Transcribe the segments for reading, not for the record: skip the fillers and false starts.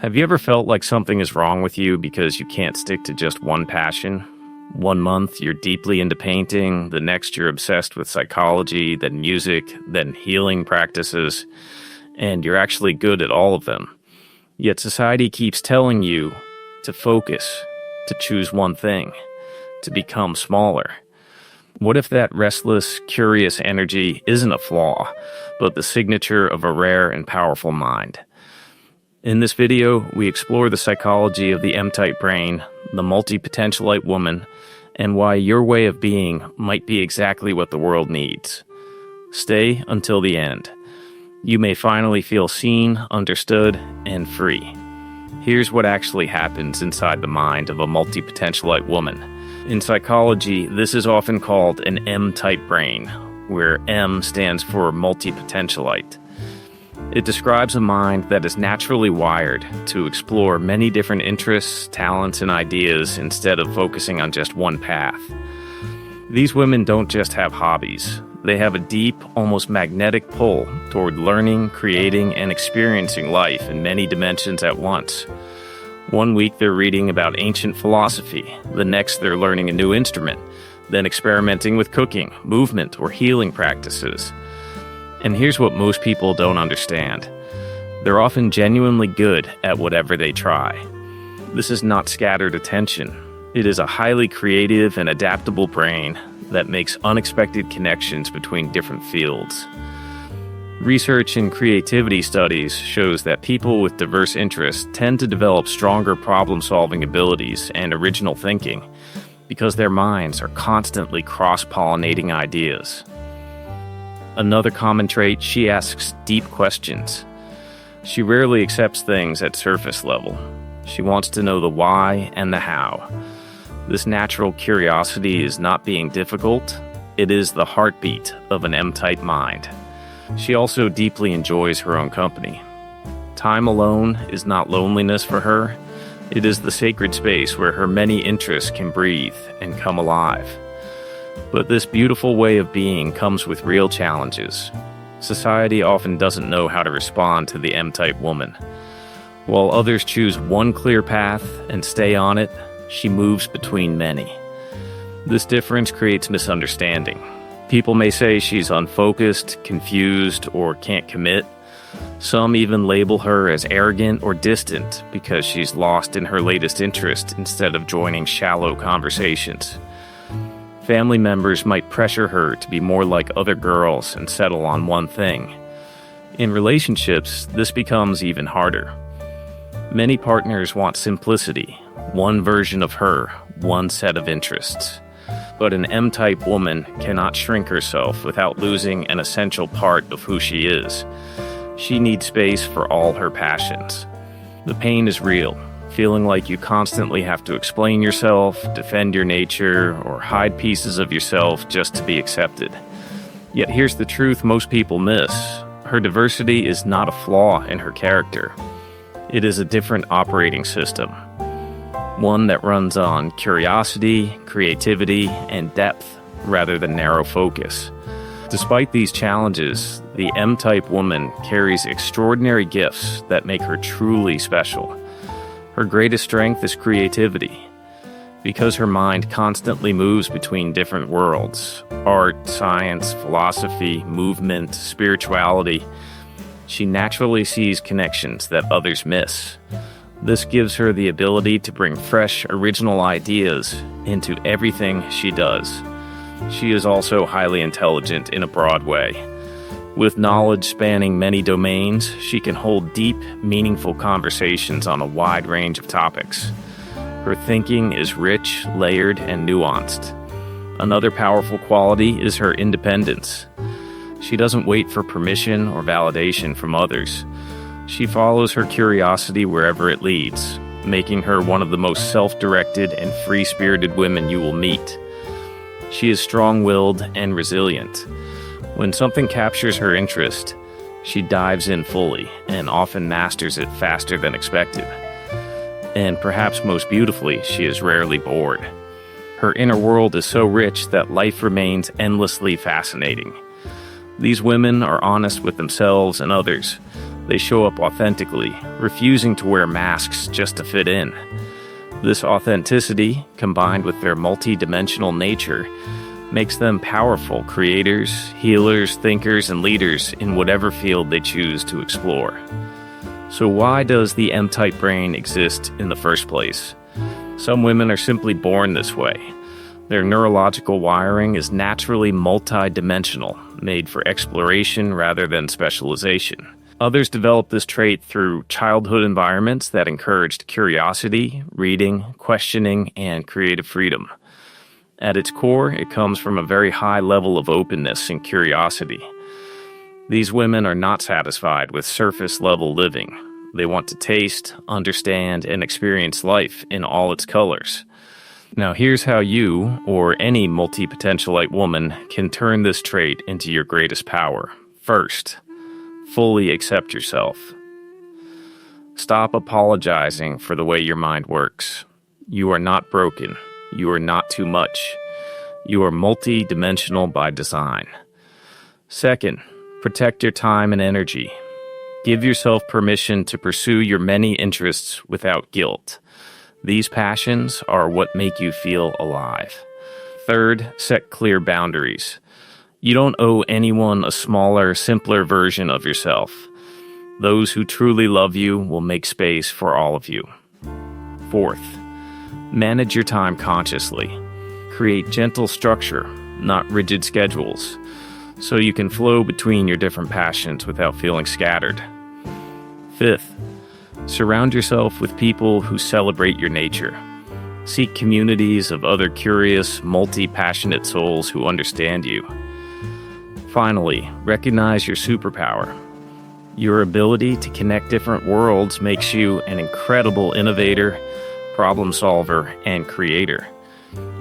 Have you ever felt like something is wrong with you because you can't stick to just one passion? One month you're deeply into painting, the next you're obsessed with psychology, then music, then healing practices, and you're actually good at all of them. Yet society keeps telling you to focus, to choose one thing, to become smaller. What if that restless, curious energy isn't a flaw, but the signature of a rare and powerful mind? In this video, we explore the psychology of the M-type brain, the multi-potentialite woman, and why your way of being might be exactly what the world needs. Stay until the end. You may finally feel seen, understood, and free. Here's what actually happens inside the mind of a multi-potentialite woman. In psychology, this is often called an M-type brain, where M stands for multi-potentialite. It describes a mind that is naturally wired to explore many different interests, talents, and ideas instead of focusing on just one path. These women don't just have hobbies. They have a deep, almost magnetic pull toward learning, creating, and experiencing life in many dimensions at once. One week they're reading about ancient philosophy. The next they're learning a new instrument, then experimenting with cooking, movement, or healing practices. And here's what most people don't understand. They're often genuinely good at whatever they try. This is not scattered attention. It is a highly creative and adaptable brain that makes unexpected connections between different fields. Research in creativity studies shows that people with diverse interests tend to develop stronger problem-solving abilities and original thinking because their minds are constantly cross-pollinating ideas. Another common trait, she asks deep questions. She rarely accepts things at surface level. She wants to know the why and the how. This natural curiosity is not being difficult. It is the heartbeat of an M-type mind. She also deeply enjoys her own company. Time alone is not loneliness for her. It is the sacred space where her many interests can breathe and come alive. But this beautiful way of being comes with real challenges. Society often doesn't know how to respond to the M-type woman. While others choose one clear path and stay on it, she moves between many. This difference creates misunderstanding. People may say she's unfocused, confused, or can't commit. Some even label her as arrogant or distant because she's lost in her latest interest instead of joining shallow conversations. Family members might pressure her to be more like other girls and settle on one thing. In relationships, this becomes even harder. Many partners want simplicity, one version of her, one set of interests. But an M-type woman cannot shrink herself without losing an essential part of who she is. She needs space for all her passions. The pain is real. Feeling like you constantly have to explain yourself, defend your nature, or hide pieces of yourself just to be accepted. Yet here's the truth most people miss. Her diversity is not a flaw in her character. It is a different operating system. One that runs on curiosity, creativity, and depth rather than narrow focus. Despite these challenges, the M-type woman carries extraordinary gifts that make her truly special. Her greatest strength is creativity. Because her mind constantly moves between different worlds, art, science, philosophy, movement, spirituality, she naturally sees connections that others miss. This gives her the ability to bring fresh, original ideas into everything she does. She is also highly intelligent in a broad way. With knowledge spanning many domains, she can hold deep, meaningful conversations on a wide range of topics. Her thinking is rich, layered, and nuanced. Another powerful quality is her independence. She doesn't wait for permission or validation from others. She follows her curiosity wherever it leads, making her one of the most self-directed and free-spirited women you will meet. She is strong-willed and resilient. When something captures her interest, she dives in fully and often masters it faster than expected. And perhaps most beautifully, she is rarely bored. Her inner world is so rich that life remains endlessly fascinating. These women are honest with themselves and others. They show up authentically, refusing to wear masks just to fit in. This authenticity, combined with their multi-dimensional nature, makes them powerful creators, healers, thinkers, and leaders in whatever field they choose to explore. So why does the M-type brain exist in the first place? Some women are simply born this way. Their neurological wiring is naturally multi-dimensional, made for exploration rather than specialization. Others develop this trait through childhood environments that encouraged curiosity, reading, questioning, and creative freedom. At its core, it comes from a very high level of openness and curiosity. These women are not satisfied with surface-level living. They want to taste, understand, and experience life in all its colors. Now here's how you, or any multi-potentialite woman, can turn this trait into your greatest power. First, fully accept yourself. Stop apologizing for the way your mind works. You are not broken. You are not too much. You are multi-dimensional by design. Second, protect your time and energy. Give yourself permission to pursue your many interests without guilt. These passions are what make you feel alive. Third, set clear boundaries. You don't owe anyone a smaller, simpler version of yourself. Those who truly love you will make space for all of you. Fourth, manage your time consciously. Create gentle structure, not rigid schedules, so you can flow between your different passions without feeling scattered. Fifth, surround yourself with people who celebrate your nature. Seek communities of other curious, multi-passionate souls who understand you. Finally, recognize your superpower. Your ability to connect different worlds makes you an incredible innovator, problem solver, and creator.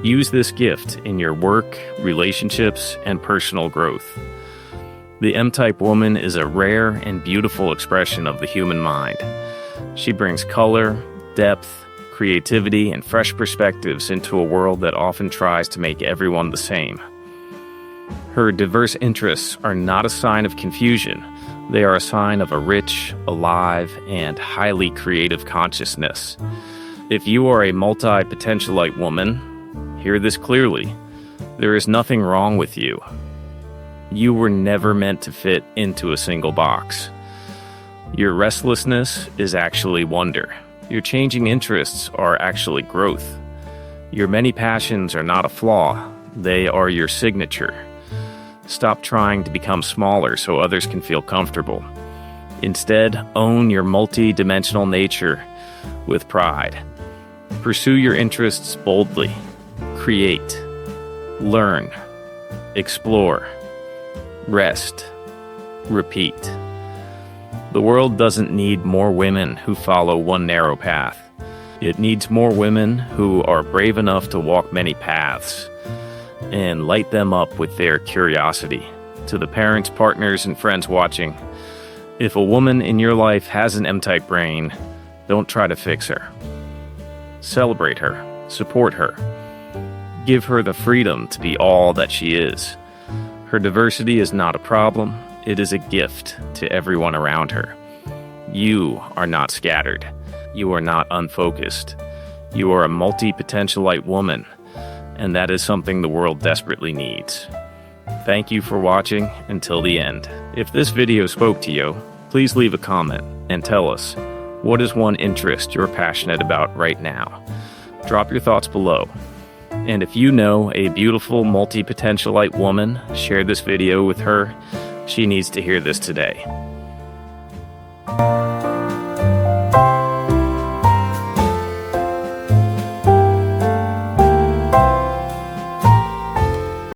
Use this gift in your work, relationships, and personal growth. The M-type woman is a rare and beautiful expression of the human mind. She brings color, depth, creativity, and fresh perspectives into a world that often tries to make everyone the same. Her diverse interests are not a sign of confusion. They are a sign of a rich, alive, and highly creative consciousness. If you are a multi-potentialite woman, hear this clearly. There is nothing wrong with you. You were never meant to fit into a single box. Your restlessness is actually wonder. Your changing interests are actually growth. Your many passions are not a flaw. They are your signature. Stop trying to become smaller so others can feel comfortable. Instead, own your multi-dimensional nature with pride. Pursue your interests boldly. Create. Learn. Explore. Rest. Repeat. The world doesn't need more women who follow one narrow path. It needs more women who are brave enough to walk many paths and light them up with their curiosity. To the parents, partners, and friends watching, if a woman in your life has an M-type brain, don't try to fix her. Celebrate her. Support her. Give her the freedom to be all that she is. Her diversity is not a problem. It is a gift to everyone around her. You are not scattered. You are not unfocused. You are a multi-potentialite woman, and that is something the world desperately needs. Thank you for watching until the end. If this video spoke to you, please leave a comment and tell us, what is one interest you're passionate about right now? Drop your thoughts below. And if you know a beautiful multi-potentialite woman, share this video with her. She needs to hear this today.